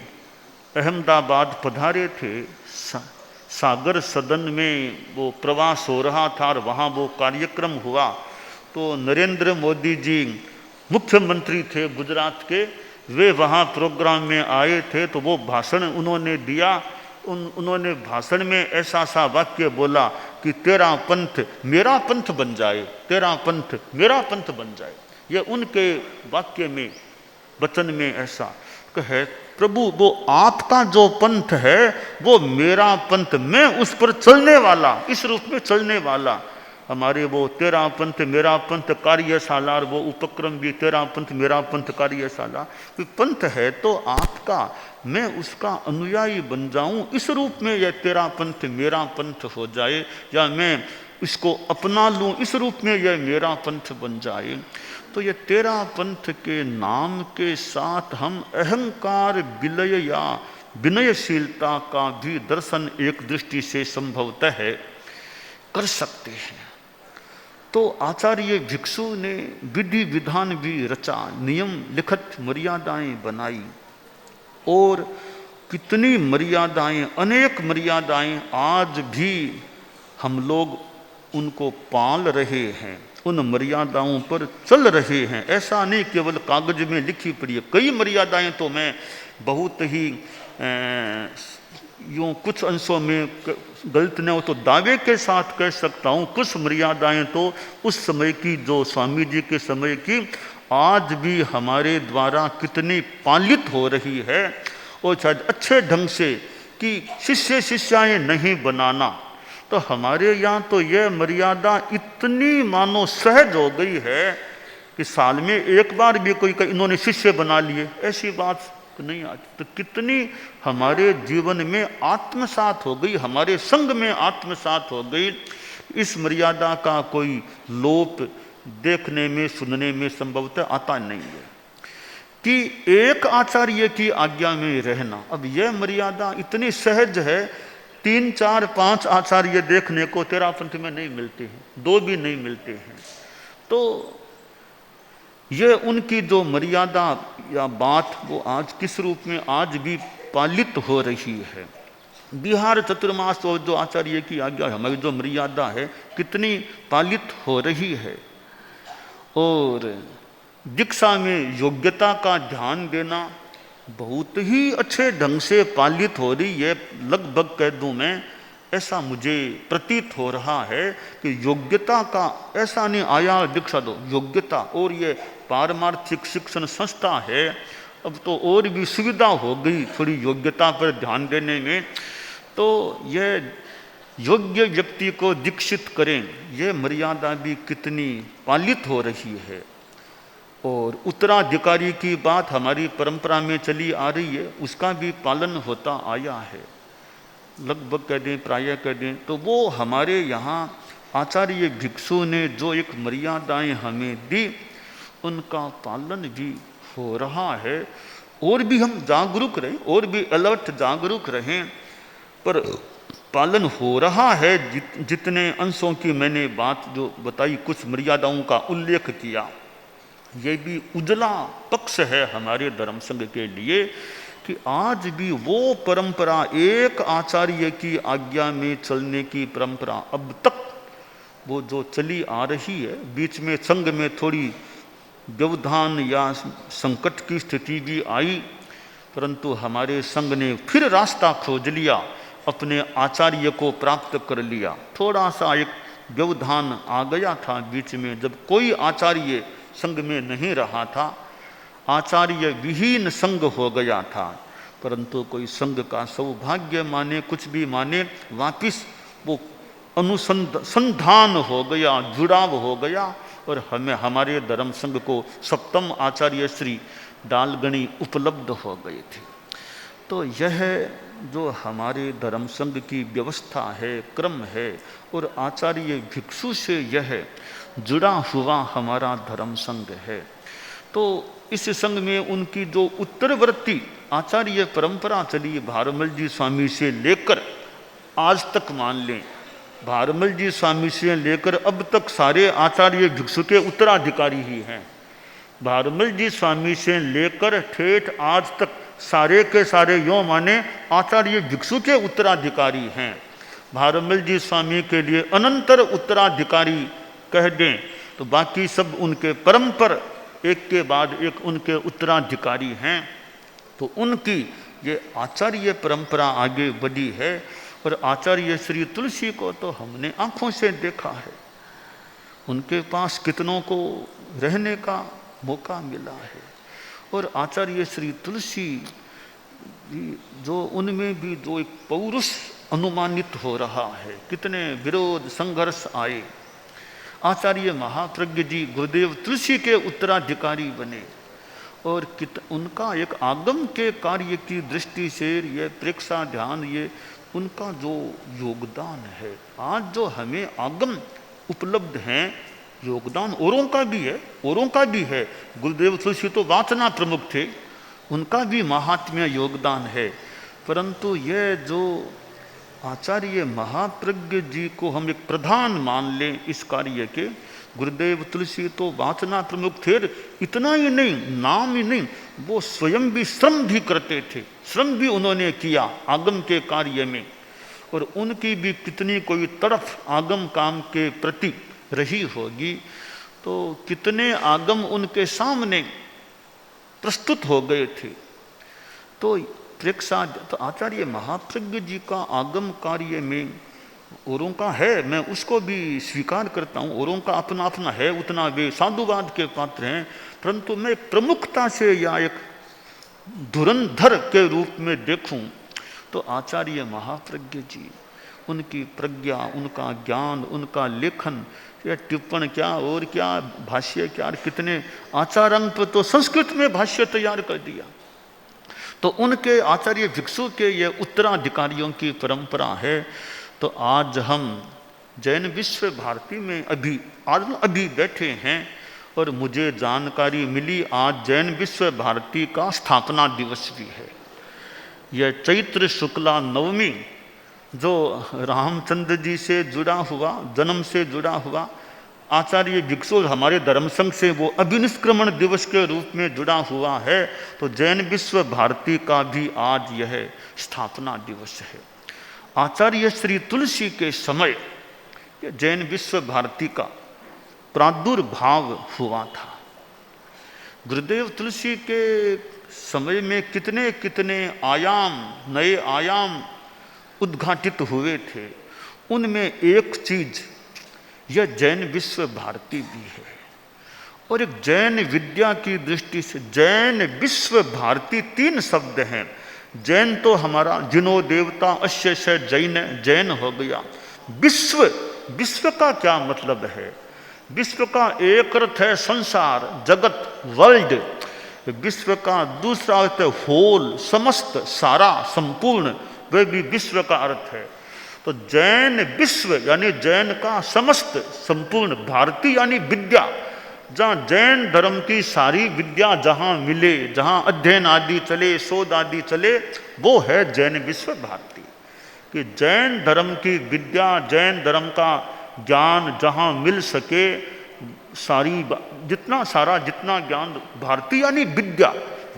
अहमदाबाद पधारे थे, सागर सदन में वो प्रवास हो रहा था और वहाँ वो कार्यक्रम हुआ, तो नरेंद्र मोदी जी मुख्यमंत्री थे गुजरात के, वे वहाँ प्रोग्राम में आए थे। तो वो भाषण उन्होंने दिया, उन्होंने भाषण में ऐसा सा वाक्य बोला कि तेरा पंथ मेरा पंथ बन जाए, तेरा पंथ मेरा पंथ बन जाए। ये उनके वाक्य में, वचन में ऐसा है, प्रभु वो आपका जो पंथ है वो मेरा पंथ, मैं उस पर चलने वाला, इस रूप में चलने वाला। हमारे वो तेरा पंथ मेरा पंथ कार्यशाला, वो उपक्रम भी तेरा पंथ मेरा पंथ कार्यशाला। पंथ है तो आपका, मैं उसका अनुयायी बन जाऊं, इस रूप में यह तेरा पंथ मेरा पंथ हो जाए, या मैं इसको अपना लूं, इस रूप में यह मेरा पंथ बन जाए। तो ये तेरा पंथ के नाम के साथ हम अहंकार, विलय या विनयशीलता का भी दर्शन एक दृष्टि से संभवतः कर सकते हैं। तो आचार्य भिक्षु ने विधि विधान भी रचा, नियम लिखत मर्यादाएं बनाई, और कितनी मर्यादाएं, अनेक मर्यादाएं आज भी हम लोग उनको पाल रहे हैं, उन मर्यादाओं पर चल रहे हैं। ऐसा नहीं केवल कागज में लिखी पड़ी है, कई मर्यादाएं तो मैं बहुत ही यूँ कुछ अंशों में गलत न हो तो दावे के साथ कह सकता हूँ, कुछ मर्यादाएं तो उस समय की, जो स्वामी जी के समय की, आज भी हमारे द्वारा कितनी पालित हो रही है। और शायद अच्छे ढंग से कि शिष्य शिष्याएं नहीं बनाना, तो हमारे यहाँ तो यह मर्यादा इतनी मानो सहज हो गई है कि साल में एक बार भी कोई इन्होंने शिष्य बना लिए, ऐसी बात नहीं आती। तो कितनी हमारे जीवन में आत्मसात हो गई, हमारे संग में आत्मसात हो गई। इस मर्यादा का कोई लोप देखने में, सुनने में संभवतः आता नहीं है कि एक आचार्य की आज्ञा में रहना। अब यह मर्यादा इतनी सहज है, 3, 4, 5 आचार्य देखने को तेरा पंथ में नहीं मिलते हैं, 2 भी नहीं मिलते हैं। तो ये उनकी जो मर्यादा या बात, वो आज किस रूप में आज भी पालित हो रही है। बिहार चतुर्मास और जो आचार्य की आज्ञा, हमारी जो मर्यादा है, कितनी पालित हो रही है। और दीक्षा में योग्यता का ध्यान देना बहुत ही अच्छे ढंग से पालित हो रही है। लगभग कह दूं मैं, ऐसा मुझे प्रतीत हो रहा है कि योग्यता का ऐसा नहीं आया दीक्षा दो, योग्यता। और ये पारमार्थिक शिक्षण संस्था है, अब तो और भी सुविधा हो गई थोड़ी योग्यता पर ध्यान देने में। तो यह योग्य व्यक्ति को दीक्षित करें, यह मर्यादा भी कितनी पालित हो रही है। और उत्तराधिकारी की बात हमारी परंपरा में चली आ रही है, उसका भी पालन होता आया है। लगभग कह दें, प्रायः कह दें, तो वो हमारे यहाँ आचार्य भिक्षु ने जो एक मर्यादाएं हमें दी, उनका पालन भी हो रहा है। और भी हम जागरूक रहें, और भी अलर्ट जागरूक रहें, पर पालन हो रहा है। जितने अंशों की मैंने बात जो बताई, कुछ मर्यादाओं का उल्लेख किया, ये भी उजला पक्ष है हमारे धर्म संघ के लिए कि आज भी वो परंपरा, एक आचार्य की आज्ञा में चलने की परंपरा अब तक वो जो चली आ रही है। बीच में संघ में थोड़ी व्यवधान या संकट की स्थिति भी आई, परंतु हमारे संघ ने फिर रास्ता खोज लिया, अपने आचार्य को प्राप्त कर लिया। थोड़ा सा एक व्यवधान आ गया था बीच में, जब कोई आचार्य संघ में नहीं रहा था, आचार्य विहीन संघ हो गया था। परंतु कोई संघ का सौभाग्य माने कुछ भी माने, वापिस वो अनुसंधान हो गया, जुड़ाव हो गया और हमें हमारे धर्म संघ को सप्तम आचार्य श्री डालगणी उपलब्ध हो गए थे। तो यह जो हमारे धर्म संघ की व्यवस्था है, क्रम है, और आचार्य भिक्षु से यह जुड़ा हुआ हमारा धर्म संघ है। तो इस संघ में उनकी जो उत्तरवर्ती आचार्य परंपरा चली, भारमल जी स्वामी से लेकर आज तक मान लें, भारमल जी स्वामी से लेकर अब तक सारे आचार्य भिक्षु के उत्तराधिकारी ही हैं। भारमल जी स्वामी से लेकर ठेठ आज तक सारे के सारे यों माने आचार्य भिक्षु के उत्तराधिकारी हैं। भारमल जी स्वामी के लिए अनंतर उत्तराधिकारी कह दें तो बाकी सब उनके परंपर एक के बाद एक उनके उत्तराधिकारी हैं। तो उनकी ये आचार्य परंपरा आगे बढ़ी है। और आचार्य श्री तुलसी को तो हमने आंखों से देखा है, उनके पास कितनों को रहने का मौका मिला है। और आचार्य श्री तुलसी जो उनमें भी जो एक पौरुष अनुमानित हो रहा है, कितने विरोध संघर्ष आए, आचार्य महाप्रज्ञ जी गुरुदेव तुलसी के उत्तराधिकारी बने। और उनका एक आगम के कार्य की दृष्टि से ये प्रेक्षा ध्यान, ये उनका जो योगदान है, आज जो हमें आगम उपलब्ध हैं, योगदान औरों का भी है, औरों का भी है। गुरुदेव तुलसी तो वाचना प्रमुख थे, उनका भी महात्म्य योगदान है। परंतु ये जो आचार्य महाप्रज्ञ जी को हम एक प्रधान मान लें इस कार्य के, गुरुदेव तुलसी तो वाचना प्रमुख थे, इतना ही नहीं, नाम ही नहीं, वो स्वयं भी श्रम भी करते थे, श्रम भी उन्होंने किया आगम के कार्य में। और उनकी भी कितनी कोई तड़फ आगम काम के प्रति रही होगी। तो कितने आगम उनके सामने प्रस्तुत हो गए थे। तो प्रेक्षा, तो आचार्य महाप्रज्ञ जी का आगम कार्य में औरों का है, मैं उसको भी स्वीकार करता हूँ, औरों का अपना अपना है, उतना वे साधुवाद के पात्र हैं। परंतु मैं प्रमुखता से या एक धुरंधर के रूप में देखूं तो आचार्य महाप्रज्ञ जी, उनकी प्रज्ञा, उनका ज्ञान, उनका लेखन, या टिप्पण क्या और क्या, भाष्य क्या, कितने आचार्यांग पर तो संस्कृत में भाष्य तैयार कर दिया। तो उनके आचार्य भिक्षु के ये उत्तराधिकारियों की परंपरा है। तो आज हम जैन विश्व भारती में अभी बैठे हैं और मुझे जानकारी मिली आज जैन विश्व भारती का स्थापना दिवस भी है। यह चैत्र शुक्ला नवमी जो रामचंद्र जी से जुड़ा हुआ, जन्म से जुड़ा हुआ आचार्य भिक्षु हमारे धर्म संघ से वो अभिनिष्क्रमण दिवस के रूप में जुड़ा हुआ है। तो जैन विश्व भारती का भी आज यह स्थापना दिवस है। आचार्य श्री तुलसी के समय जैन विश्व भारती का प्रादुर्भाव हुआ था। गुरुदेव तुलसी के समय में कितने कितने आयाम, नए आयाम उद्घाटित हुए थे। उनमें एक चीज यह जैन विश्व भारती भी है। और एक जैन विद्या की दृष्टि से जैन विश्व भारती 3 शब्द हैं। जैन तो हमारा जिनो देवता अश्य से जैन, जैन हो गया। विश्व, विश्व का क्या मतलब है? विश्व का एक अर्थ है संसार, जगत, वर्ल्ड। विश्व का दूसरा अर्थ है होल, समस्त, सारा, संपूर्ण, वह भी विश्व का अर्थ है। तो जैन विश्व यानी जैन का समस्त, संपूर्ण, भारती यानी विद्या, जहाँ जैन धर्म की सारी विद्या जहाँ मिले, जहाँ अध्ययन आदि चले, शोध आदि चले, वो है जैन विश्व भारती। कि जैन धर्म की विद्या, जैन धर्म का ज्ञान जहाँ मिल सके, जितना ज्ञान भारती यानी विद्या,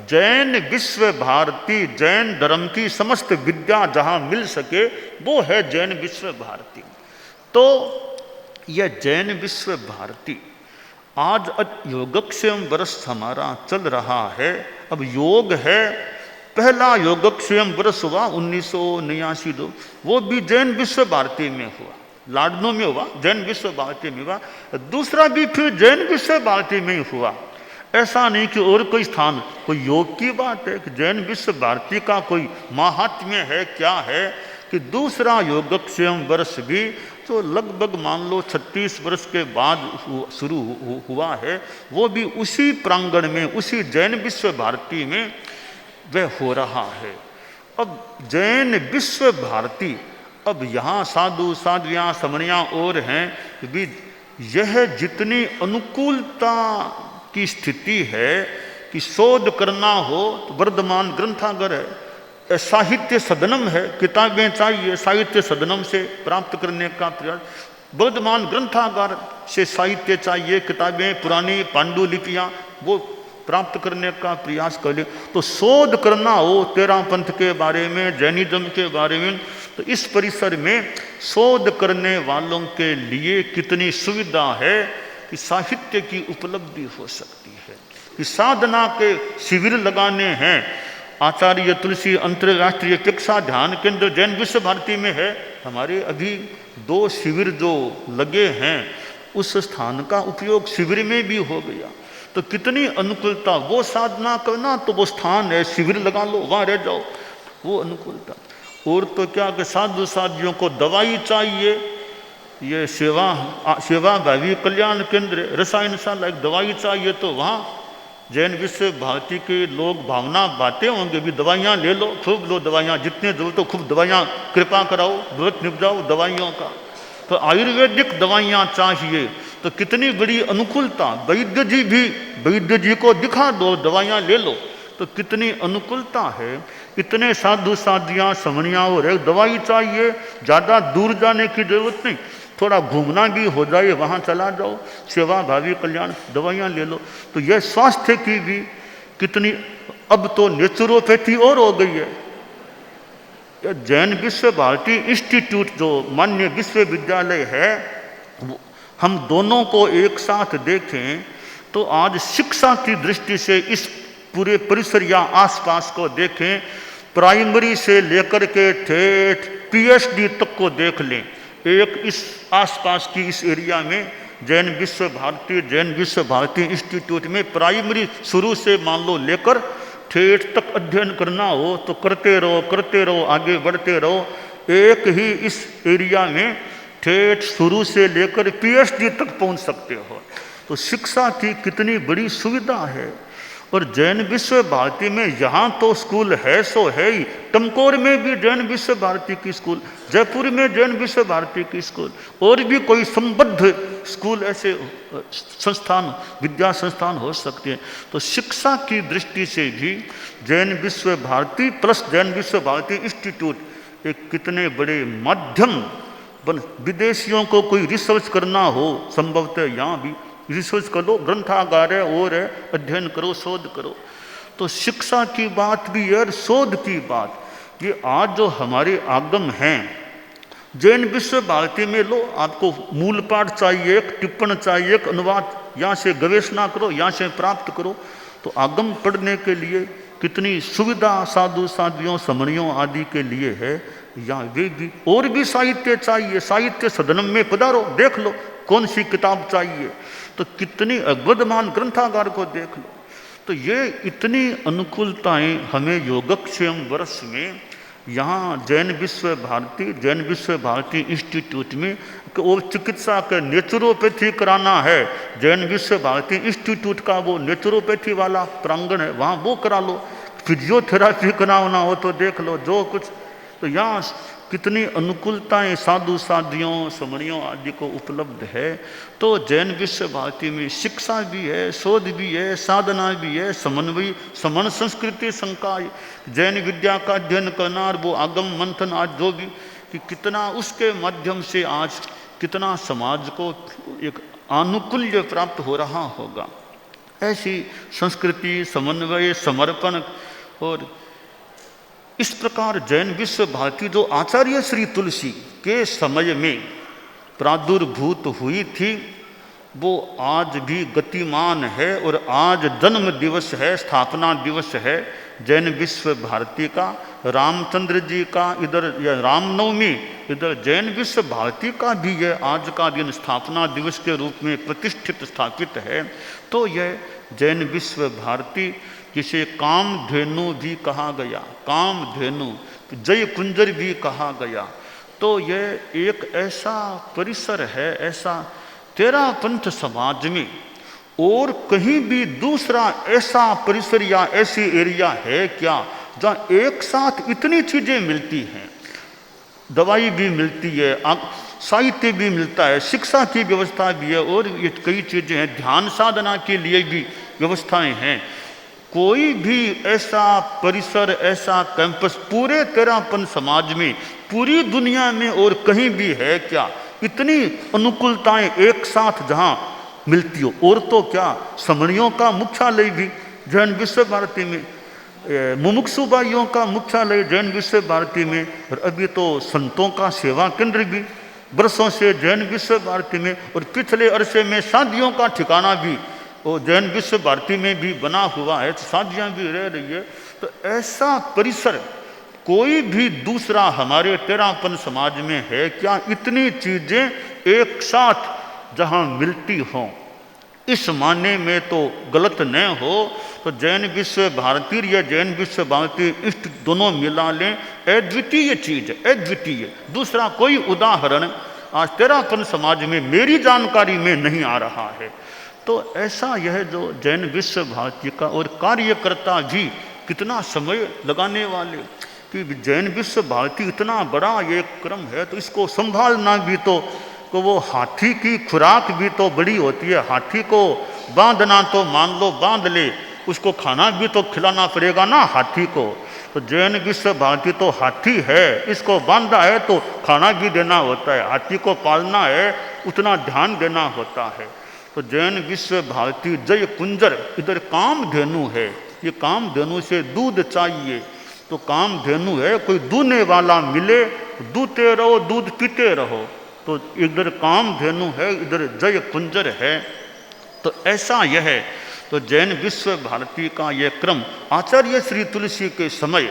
जैन विश्व भारती, जैन धर्म की समस्त विद्या जहाँ मिल सके वो है जैन विश्व भारती। तो यह जैन विश्व भारती आज योगक्षेम वर्ष हमारा चल रहा है। अब योग है, पहला योगक्षेम वर्ष हुआ 1989 वो भी जैन विश्व भारती में हुआ, लाडनो में हुआ, जैन विश्व भारती में हुआ। दूसरा भी फिर जैन विश्व भारती में ही हुआ। ऐसा नहीं कि और कोई स्थान, कोई योग की बात है कि जैन विश्व भारती का कोई महात्म्य है, क्या है कि दूसरा योगक्षेम वर्ष भी तो लगभग मान लो 36 वर्ष के बाद शुरू हुआ है, वो भी उसी प्रांगण में, उसी जैन विश्व भारती में वह हो रहा है। अब जैन विश्व भारती, अब यहाँ साधु साध्वियाँ समणियाँ और हैं भी, यह जितनी अनुकूलता की स्थिति है कि शोध करना हो तो वर्धमान ग्रंथागार है, साहित्य सदनम है, किताबें चाहिए, साहित्य सदनम से प्राप्त करने का प्रयास, वर्धमान ग्रंथागार से साहित्य चाहिए, किताबें पुरानी पांडुलिपियाँ वो प्राप्त करने का प्रयास कर ले। तो शोध करना हो तेरह पंथ के बारे में, जैनिज्म के बारे में, तो इस परिसर में शोध करने वालों के लिए कितनी सुविधा है कि साहित्य की उपलब्धि हो सकती है, कि साधना के शिविर लगाने हैं। आचार्य तुलसी अंतर्राष्ट्रीय शिक्षा ध्यान केंद्र जैन विश्व भारती में है। हमारे अभी 2 शिविर जो लगे हैं उस स्थान का उपयोग शिविर में भी हो गया। तो कितनी अनुकूलता, वो साधना करना तो वो स्थान है, शिविर लगा लो, वहाँ रह जाओ, वो अनुकूलता। और तो क्या कि साधु साधियों को दवाई चाहिए, ये सेवा भावी कल्याण केंद्र रसायनशाला, एक दवाई चाहिए तो वहाँ जैन विश्व भारती के लोग भावना बातें होंगे भी, दवाइयाँ ले लो, खूब लो दवाइयाँ, जितने जरूरत हो खूब दवाइयाँ, कृपा कराओ, जरूरत निपटाओ दवाइयों का। तो आयुर्वेदिक दवाइयाँ चाहिए, तो कितनी बड़ी अनुकूलता। वैद्य जी को दिखा दो, दवाइयाँ ले लो, तो कितनी अनुकूलता है। इतने साधु साधियाँ समणियाँ और एक दवाई चाहिए, ज़्यादा दूर जाने की जरूरत नहीं, थोड़ा घूमना भी हो जाए वहाँ चला जाओ, सेवा भावी कल्याण, दवाइयाँ ले लो। तो यह स्वास्थ्य की भी कितनी, अब तो नेचुरोपैथी और हो गई है। जैन विश्व भारती इंस्टीट्यूट जो मान्य विश्वविद्यालय है, हम दोनों को एक साथ देखें तो आज शिक्षा की दृष्टि से इस पूरे परिसर या आसपास को देखें, प्राइमरी से लेकर के ठेठ पीएचडी तक को देख लें। एक इस आसपास की इस एरिया में जैन विश्व भारती इंस्टीट्यूट में प्राइमरी शुरू से मान लो लेकर ठेठ तक अध्ययन करना हो तो करते रहो, आगे बढ़ते रहो। एक ही इस एरिया में ठेठ शुरू से लेकर पीएचडी तक पहुंच सकते हो। तो शिक्षा की कितनी बड़ी सुविधा है। और जैन विश्व भारती में यहाँ तो स्कूल है सो है ही, टमकोर में भी जैन विश्व भारती की स्कूल, जयपुर में जैन विश्व भारती की स्कूल, और भी कोई संबद्ध स्कूल ऐसे संस्थान, विद्या संस्थान हो सकते हैं। तो शिक्षा की दृष्टि से भी जैन विश्व भारती प्लस जैन विश्व भारती इंस्टीट्यूट एक कितने बड़े माध्यम बन। विदेशियों को कोई रिसर्च करना हो संभवतः यहाँ भी रिसर्च करो, ग्रंथागार है और है, अध्ययन करो, शोध करो। तो शिक्षा की बात भी है और शोध की बात। ये आज जो हमारे आगम हैं जैन विश्व भारती में, लो आपको मूल पाठ चाहिए, एक टिप्पण चाहिए, एक अनुवाद, यहाँ से गवेषणा करो, यहाँ से प्राप्त करो। तो आगम पढ़ने के लिए कितनी सुविधा साधु साध्वियों समणियों आदि के लिए है। या वे भी और भी साहित्य चाहिए, साहित्य सदनम में पधारो, देख लो कौन सी किताब चाहिए। तो कितनी वर्धमान ग्रंथागार को देख लो। तो ये इतनी अनुकूलताएं हमें योगक्षेम वर्ष में यहाँ जैन विश्व भारती इंस्टीट्यूट में, और चिकित्सा के नेचुरोपैथी कराना है, जैन विश्व भारती इंस्टीट्यूट का वो नेचुरोपैथी वाला प्रांगण है, वहाँ वो करा लो। फिजियोथेरापी कराना हो तो देख लो, जो कुछ। तो यहाँ कितनी अनुकूलताएं साधु साधियों समणियों आदि को उपलब्ध है। तो जैन विश्व भारती में शिक्षा भी है, शोध भी है, साधना भी है, समन्वय, समन संस्कृति संकाय, जैन विद्या का अध्ययन करना और वो आगम मंथन आज जो भी, कि कितना उसके माध्यम से आज कितना समाज को एक आनुकूल्य प्राप्त हो रहा होगा। ऐसी संस्कृति, समन्वय, समर्पण और इस प्रकार जैन विश्व भारती जो आचार्य श्री तुलसी के समय में प्रादुर्भूत हुई थी, वो आज भी गतिमान है और आज जन्म दिवस है, स्थापना दिवस है जैन विश्व भारती का। रामचंद्र जी का इधर या रामनवमी, इधर जैन विश्व भारती का भी यह आज का दिन स्थापना दिवस के रूप में प्रतिष्ठित स्थापित है। तो यह जैन विश्व भारती, जिसे कामधेनु भी कहा गया, कामधेनु, जय कुंजर भी कहा गया, तो यह एक ऐसा परिसर है, ऐसा तेरा पंथ समाज में और कहीं भी दूसरा ऐसा परिसर या ऐसी एरिया है क्या जहाँ एक साथ इतनी चीज़ें मिलती हैं। दवाई भी मिलती है, साहित्य भी मिलता है, शिक्षा की व्यवस्था भी है और ये कई चीज़ें हैं, ध्यान साधना के लिए भी व्यवस्थाएं हैं। कोई भी ऐसा परिसर, ऐसा कैंपस पूरे तेरापन समाज में, पूरी दुनिया में और कहीं भी है क्या इतनी अनुकूलताएं एक साथ जहां मिलती हो। और तो क्या, समणियों का मुख्यालय भी जैन विश्व भारती में, मुमुक्षु भाइयों का मुख्यालय जैन विश्व भारती में, और अभी तो संतों का सेवा केंद्र भी बरसों से जैन विश्व भारती में, और पिछले अरसे में शादियों का ठिकाना भी वो जैन विश्व भारती में भी बना हुआ है, तो शादियाँ भी रह रही है। तो ऐसा परिसर कोई भी दूसरा हमारे तेरापन समाज में है क्या, इतनी चीज़ें एक साथ जहाँ मिलती हों। इस माने में तो गलत न हो तो जैन विश्व भारती या जैन विश्व भारती इष्ट दोनों मिला लें, अद्वितीय चीज, अद्वितीय, दूसरा कोई उदाहरण आज तेरापन समाज में मेरी जानकारी में नहीं आ रहा है। तो ऐसा यह जो जैन विश्व भारती का, और कार्यकर्ता भी कितना समय लगाने वाले, कि जैन विश्व भारती इतना बड़ा ये क्रम है तो इसको संभालना भी तो वो हाथी की खुराक भी तो बड़ी होती है। हाथी को बांधना तो मान लो बांध ले, उसको खाना भी तो खिलाना पड़ेगा ना हाथी को। तो जैन विश्व भारती तो हाथी है, इसको बांधा है तो खाना भी देना होता है, हाथी को पालना है उतना ध्यान देना होता है। तो जैन विश्व भारती जय कुंजर, इधर कामधेनु है, ये कामधेनु से दूध चाहिए तो कामधेनु है, कोई दूने वाला मिले दूते रहो, दूध पीते रहो। तो इधर कामधेनु है, इधर जय कुंजर है। तो ऐसा यह है। तो जैन विश्व भारती का यह क्रम आचार्य श्री तुलसी के समय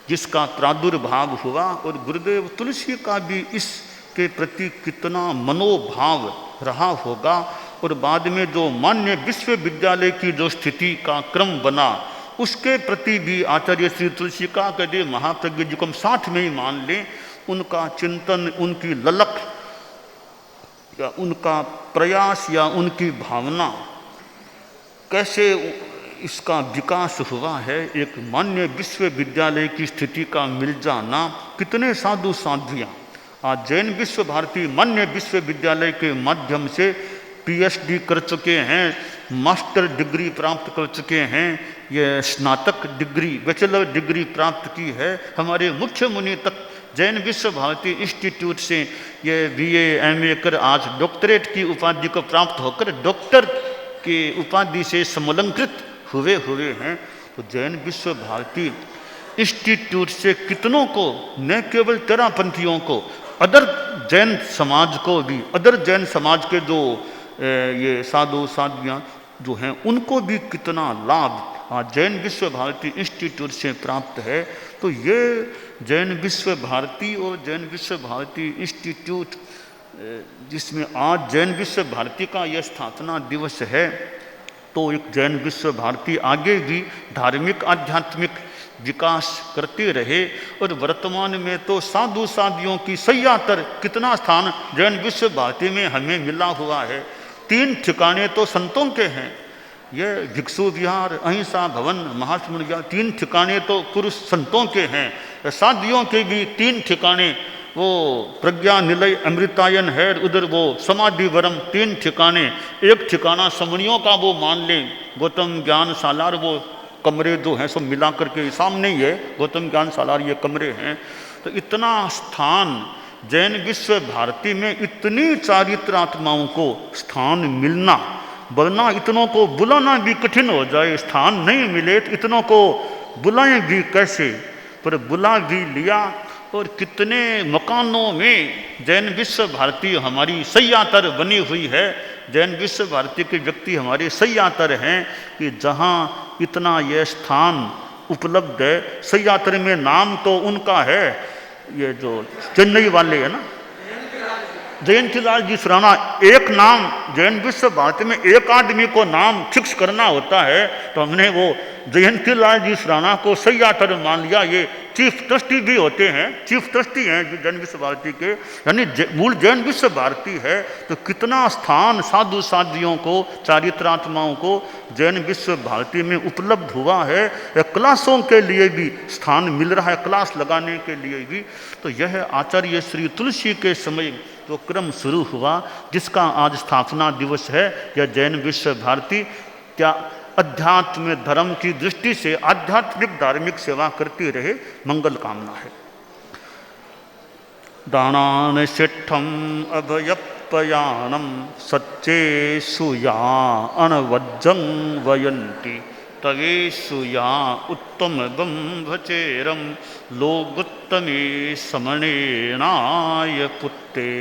जिसका प्रादुर्भाव हुआ, और गुरुदेव तुलसी का भी इसके प्रति कितना मनोभाव रहा होगा, और बाद में जो मान्य विश्वविद्यालय की जो स्थिति का क्रम बना उसके प्रति भी आचार्य श्री तुलसी का कदे महाप्रज्ञ जी को हम साथ में ही मान लें, उनका चिंतन, उनकी ललक या उनका प्रयास या उनकी भावना कैसे इसका विकास हुआ है। एक मान्य विश्वविद्यालय की स्थिति का मिल जाना, कितने साधु साध्वियाँ आज जैन विश्व भारती मान्य विश्वविद्यालय के माध्यम से पीएचडी कर चुके हैं, मास्टर डिग्री प्राप्त कर चुके हैं, ये स्नातक डिग्री, बैचलर डिग्री प्राप्त की है। हमारे मुख्य मुनि तक जैन विश्व भारती इंस्टीट्यूट से ये बीए एमए कर आज डॉक्टरेट की उपाधि को प्राप्त होकर डॉक्टर की उपाधि से समलंकृत हुए हैं। तो जैन विश्व भारती इंस्टीट्यूट से कितनों को, न केवल तेरापंथियों को, अदर जैन समाज को भी, अदर जैन समाज के जो ये साधु साध्वियाँ जो हैं उनको भी कितना लाभ आज जैन विश्व भारती इंस्टीट्यूट से प्राप्त है। तो ये जैन विश्व भारती और जैन विश्व भारती इंस्टीट्यूट जिसमें आज जैन विश्व भारती का यह स्थापना दिवस है, तो एक जैन विश्व भारती आगे भी धार्मिक आध्यात्मिक विकास करते रहे। और वर्तमान में तो साधु साधियों की सह्यातर कितना स्थान जैन विश्व भारती में हमें मिला हुआ है। 3 ठिकाने तो संतों के हैं, ये भिक्षु विहार, अहिंसा भवन, महात्मा 3 ठिकाने तो पुरुष संतों के हैं। साधियों के भी 3 ठिकाने, वो प्रज्ञा निलय अमृतायन है, उधर वो समाधि वरम 3 ठिकाने। एक ठिकाना समणियों का वो मान लें, गौतम ज्ञान सालार, वो कमरे जो हैं सब मिला करके सामने ही है, गौतम ज्ञान सालार ये कमरे हैं। तो इतना स्थान जैन विश्व भारती में इतनी चारित्रात्माओं को स्थान मिलना, वरना इतनों को बुलाना भी कठिन हो जाए, स्थान नहीं मिले तो इतनों को बुलाएं भी कैसे, पर बुला भी लिया। और कितने मकानों में जैन विश्व भारती हमारी सैयातर बनी हुई है, जैन विश्व भारती के व्यक्ति हमारे सैयातर हैं कि जहाँ इतना यह स्थान उपलब्ध है। सैयातर में नाम तो उनका है, ये जो चेन्नई वाले है ना, जयंतीलाल जी सुराना। एक नाम जैन विश्व भारती में एक आदमी को नाम फिक्स करना होता है, तो हमने वो जयंतीलाल जी सुराना को सैयातर मान लिया। ये चीफ ट्रस्टी भी होते हैं, चीफ ट्रस्टी हैं जैन विश्व भारती के, यानी मूल जैन विश्व भारती है। तो कितना स्थान साधु साधियों को, चारित्रात्माओं को जैन विश्व भारती में उपलब्ध हुआ है। क्लासों के लिए भी स्थान मिल रहा है, क्लास लगाने के लिए भी। तो यह आचार्य श्री तुलसी के समय जो क्रम शुरू हुआ, जिसका आज स्थापना दिवस है, यह जैन विश्व भारती क्या अध्यात्म धर्म की दृष्टि से आध्यात्मिक धार्मिक सेवा करती रहे, मंगल कामना है। दानान शिष्ठम अभयपयानम सच्चे सुया अनवज्जं वयंती तवेशु या उत्तम ब्रह्मचेरम लोगुत्तमे समणेनाय पुत्ते।